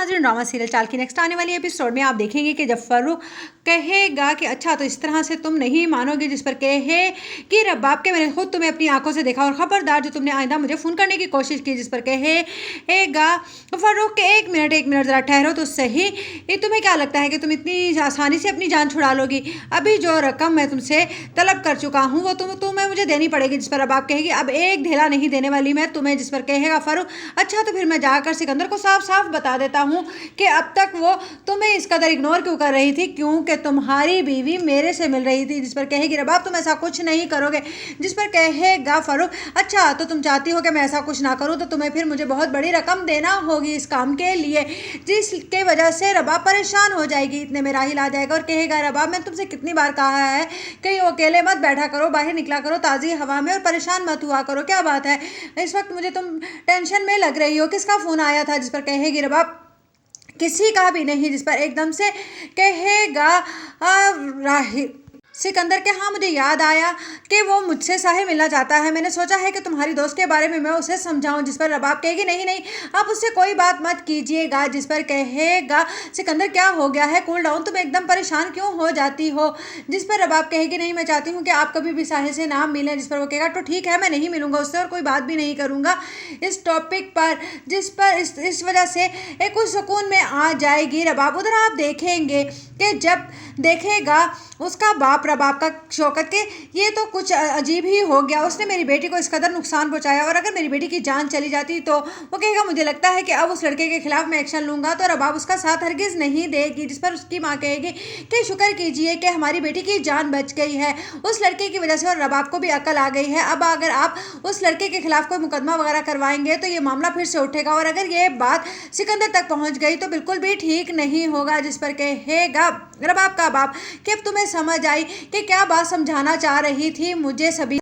नाज़रीन, drama serial चाल की नेक्स्ट आने वाली एपिसोड में आप देखेंगे कि जब फर्रुख कहेगा कि अच्छा तो इस तरह से तुम नहीं मानोगे, जिस पर कहे कि रब्बाब के मैंने खुद तुम्हें अपनी आंखों से देखा और खबरदार जो तुमने आइंदा मुझे फ़ोन करने की कोशिश की, जिस पर कहेगा फर्रुख के एक मिनट ज़रा ठहरो तो सही, ये तुम्हें क्या लगता है कि तुम इतनी आसानी से अपनी जान छुड़ा लोगी? अभी जो रकम मैं तुमसे तलब कर चुका हूँ वो तुम्हें मुझे देनी पड़ेगी, जिस पर रब्बाब कहेगी अब एक ढेला नहीं देने वाली मैं तुम्हें, जिस पर कहेगा फर्रुख अच्छा तो फिर मैं जाकर सिकंदर को साफ साफ बता देता हूँ कि अब तक वो तुम्हें इस कदर इग्नोर क्यों कर रही थी, क्योंकि तुम्हारी बीवी मेरे से मिल रही थी, जिस पर कहेगी रबाब तुम ऐसा कुछ नहीं करोगे, जिस पर कहेगा फर्रुख अच्छा तो तुम चाहती हो कि मैं ऐसा कुछ ना करूँ तो तुम्हें फिर मुझे बहुत बड़ी रकम देना होगी इस काम के लिए, जिसके वजह से रबाब परेशान हो जाएगी। इतने में राहिल आ जाएगा और कहेगा रबाब मैं तुमसे कितनी बार कहा है कहीं अकेले मत बैठा करो, बाहर निकला करो ताज़ी हवा में और परेशान मत हुआ करो, क्या बात है इस वक्त मुझे तुम टेंशन में लग रही हो, किसका फ़ोन आया था? जिस पर कहेगी रबाब किसी का भी नहीं, जिस पर एकदम से कहेगा राहिल सिकंदर के हाँ मुझे याद आया कि वो मुझसे साहिल मिलना चाहता है, मैंने सोचा है कि तुम्हारी दोस्त के बारे में मैं उसे समझाऊं, जिस पर रबाब कहेगी नहीं नहीं आप उससे कोई बात मत कीजिएगा, जिस पर कहेगा सिकंदर क्या हो गया है, कूल डाउन, तुम एकदम परेशान क्यों हो जाती हो, जिस पर रबाब कहेगी नहीं मैं चाहती हूँ कि आप कभी भी साहिल से ना मिलें, जिस पर वो कहेगा तो ठीक है मैं नहीं मिलूंगा उससे और कोई बात भी नहीं करूँगा इस टॉपिक पर, जिस पर इस वजह से एक कुछ सुकून में आ जाएगी रबाब। उधर आप देखेंगे कि जब देखेगा उसका बाप रबाब का शौकत के ये तो कुछ अजीब ही हो गया, उसने मेरी बेटी को इस कदर नुकसान पहुंचाया और अगर मेरी बेटी की जान चली जाती तो वो कहेगा मुझे लगता है कि अब उस लड़के के खिलाफ मैं एक्शन लूंगा, तो रबाब उसका साथ हरगिज़ नहीं देगी, जिस पर उसकी माँ कहेगी कि शुक्र कीजिए कि हमारी बेटी की जान बच गई है उस लड़के की वजह से और रबाब को भी अकल आ गई है, अब अगर आप उस लड़के के खिलाफ कोई मुकदमा वगैरह करवाएंगे तो ये मामला फिर से उठेगा और अगर ये बात सिकंदर तक पहुँच गई तो बिल्कुल भी ठीक नहीं होगा, जिस पर कहेगा रबाब का बाप कि अब तुम्हें समझ आई कि क्या बात समझाना चाह रही थी मुझे सभी